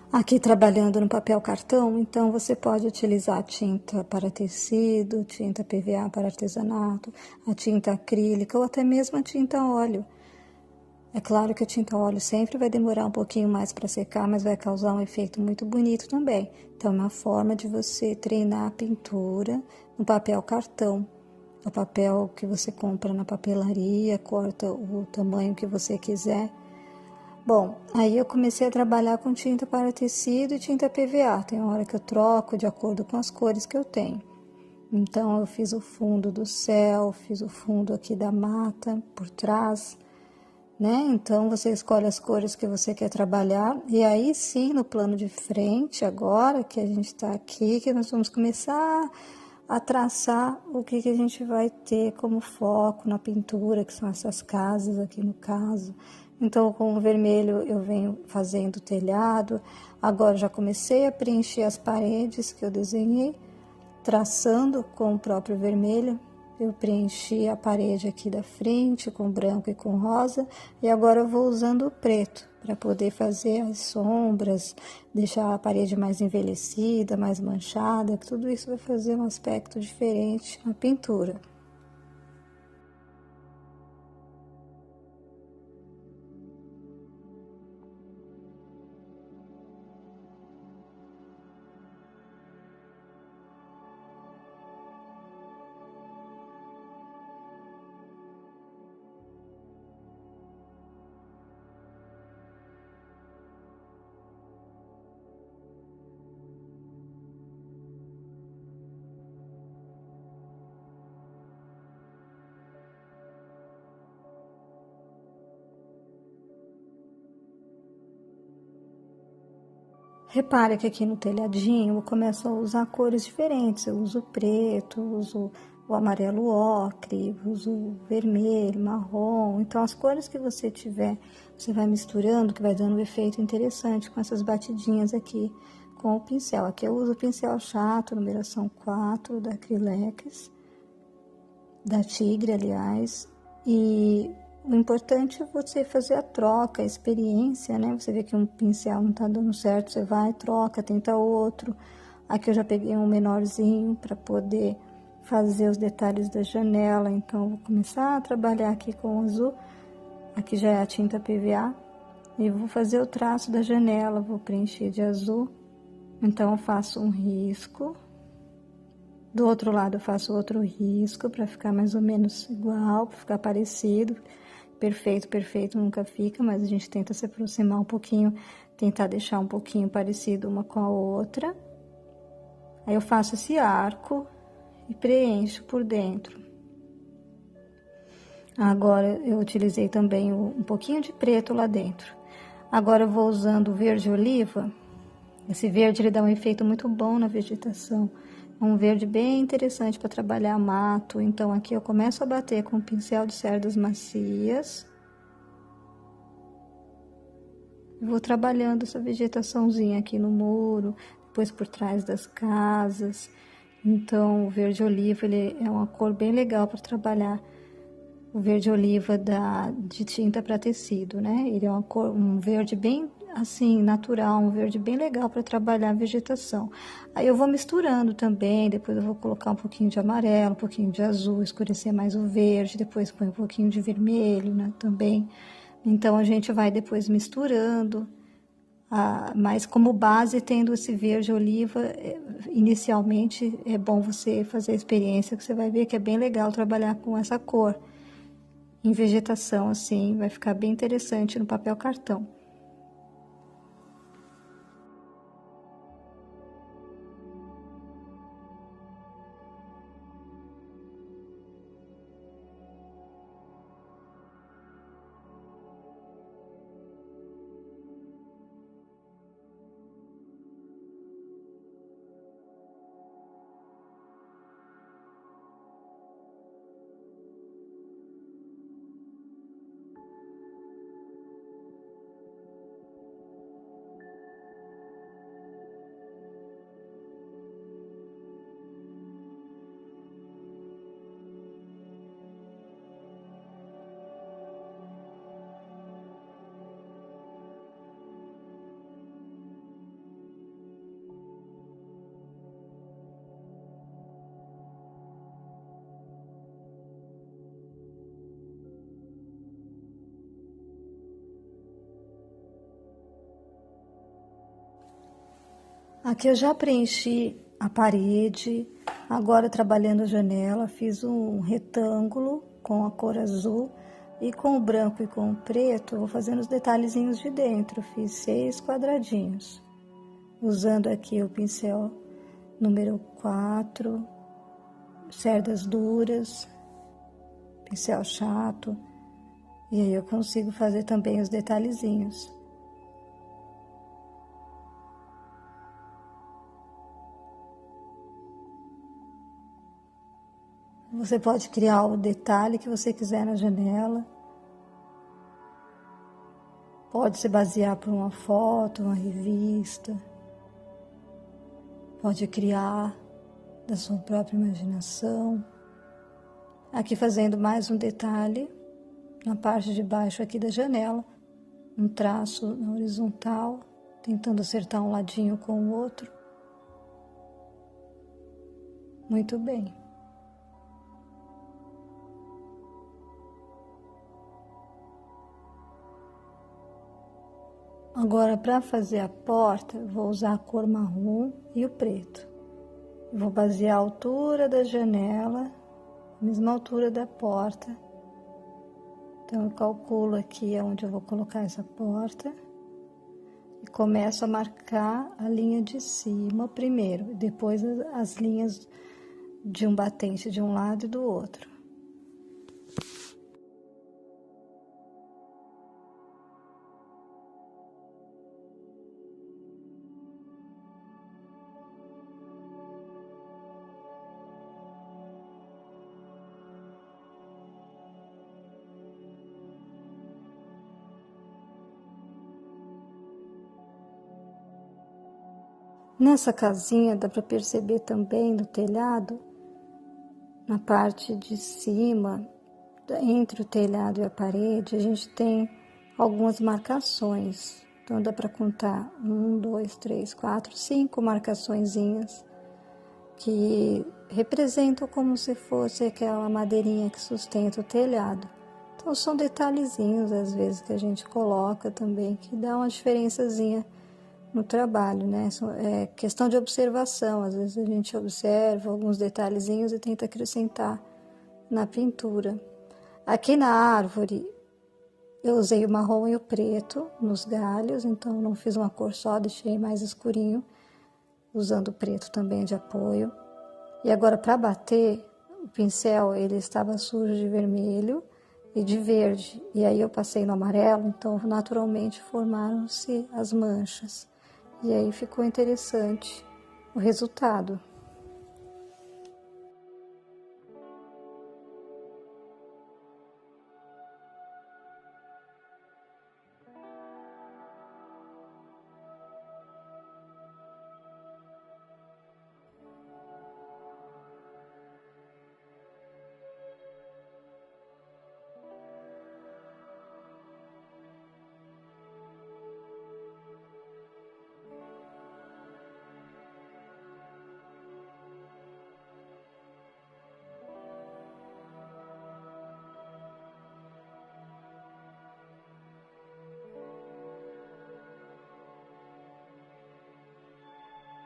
Aqui trabalhando no papel cartão, então você pode utilizar tinta para tecido, tinta PVA para artesanato, a tinta acrílica ou até mesmo a tinta óleo. É claro que a tinta óleo sempre vai demorar um pouquinho mais para secar, mas vai causar um efeito muito bonito também. Então, é uma forma de você treinar a pintura no papel cartão. O papel que você compra na papelaria, corta o tamanho que você quiser. Bom, aí eu comecei a trabalhar com tinta para tecido e tinta PVA. Tem hora que eu troco de acordo com as cores que eu tenho. Então, eu fiz o fundo do céu, fiz o fundo aqui da mata por trás, né? Então, você escolhe as cores que você quer trabalhar. E aí sim, no plano de frente, agora que a gente está aqui, que nós vamos começar a traçar o que a gente vai ter como foco na pintura, que são essas casas aqui no caso. Então, com o vermelho eu venho fazendo o telhado. Agora já comecei a preencher as paredes que eu desenhei, traçando com o próprio vermelho. Eu preenchi a parede aqui da frente com branco e com rosa, e agora eu vou usando o preto para poder fazer as sombras, deixar a parede mais envelhecida, mais manchada, que tudo isso vai fazer um aspecto diferente na pintura. Repare que aqui no telhadinho eu começo a usar cores diferentes. Eu uso preto, uso o amarelo ocre, uso o vermelho, marrom. Então, as cores que você tiver, você vai misturando, que vai dando um efeito interessante com essas batidinhas aqui com o pincel. Aqui eu uso o pincel chato, numeração 4, da Acrylex, da Tigre, aliás. E o importante é você fazer a troca, a experiência, né? Você vê que um pincel não tá dando certo, você vai, troca, tenta outro. Aqui eu já peguei um menorzinho para poder fazer os detalhes da janela, então eu vou começar a trabalhar aqui com o azul. Aqui já é a tinta PVA. E vou fazer o traço da janela, vou preencher de azul. Então eu faço um risco. Do outro lado eu faço outro risco para ficar mais ou menos igual, para ficar parecido. Perfeito, perfeito nunca fica, mas a gente tenta se aproximar um pouquinho, tentar deixar um pouquinho parecido uma com a outra. Aí eu faço esse arco e preencho por dentro. Agora eu utilizei também um pouquinho de preto lá dentro. Agora eu vou usando o verde oliva. Esse verde ele dá um efeito muito bom na vegetação. É um verde bem interessante para trabalhar mato. Então aqui eu começo a bater com o pincel de cerdas macias. Vou trabalhando essa vegetaçãozinha aqui no muro, depois por trás das casas. Então o verde oliva ele é uma cor bem legal para trabalhar. O verde oliva de tinta para tecido, né? Ele é um verde bem assim, natural, um verde bem legal para trabalhar a vegetação. Aí eu vou misturando também, depois eu vou colocar um pouquinho de amarelo, um pouquinho de azul, escurecer mais o verde, depois põe um pouquinho de vermelho, né, também. Então a gente vai depois misturando, mas como base, tendo esse verde oliva, inicialmente é bom você fazer a experiência, que você vai ver que é bem legal trabalhar com essa cor. Em vegetação, assim, vai ficar bem interessante no papel cartão. Aqui eu já preenchi a parede, agora trabalhando a janela, fiz um retângulo com a cor azul e com o branco e com o preto, vou fazendo os detalhezinhos de dentro, fiz 6 quadradinhos. Usando aqui o pincel número 4, cerdas duras, pincel chato, e aí eu consigo fazer também os detalhezinhos. Você pode criar o detalhe que você quiser na janela. Pode se basear por uma foto, uma revista. Pode criar da sua própria imaginação. Aqui fazendo mais um detalhe na parte de baixo aqui da janela. Um traço na horizontal, tentando acertar um ladinho com o outro. Muito bem. Agora, para fazer a porta, vou usar a cor marrom e o preto. Vou basear a altura da janela, a mesma altura da porta. Então, eu calculo aqui onde eu vou colocar essa porta. E começo a marcar a linha de cima primeiro, depois as linhas de um batente de um lado e do outro. Nessa casinha dá para perceber também no telhado, na parte de cima, entre o telhado e a parede, a gente tem algumas marcações. Então dá para contar 1, 2, 3, 4, 5 marcaçõezinhas que representam como se fosse aquela madeirinha que sustenta o telhado. Então são detalhezinhos às vezes que a gente coloca também que dá uma diferençazinha no trabalho, né? É questão de observação, às vezes a gente observa alguns detalhezinhos e tenta acrescentar na pintura. Aqui na árvore eu usei o marrom e o preto nos galhos, então não fiz uma cor só, deixei mais escurinho, usando o preto também de apoio. E agora para bater, o pincel ele estava sujo de vermelho e de verde, e aí eu passei no amarelo, então naturalmente formaram-se as manchas. E aí ficou interessante o resultado.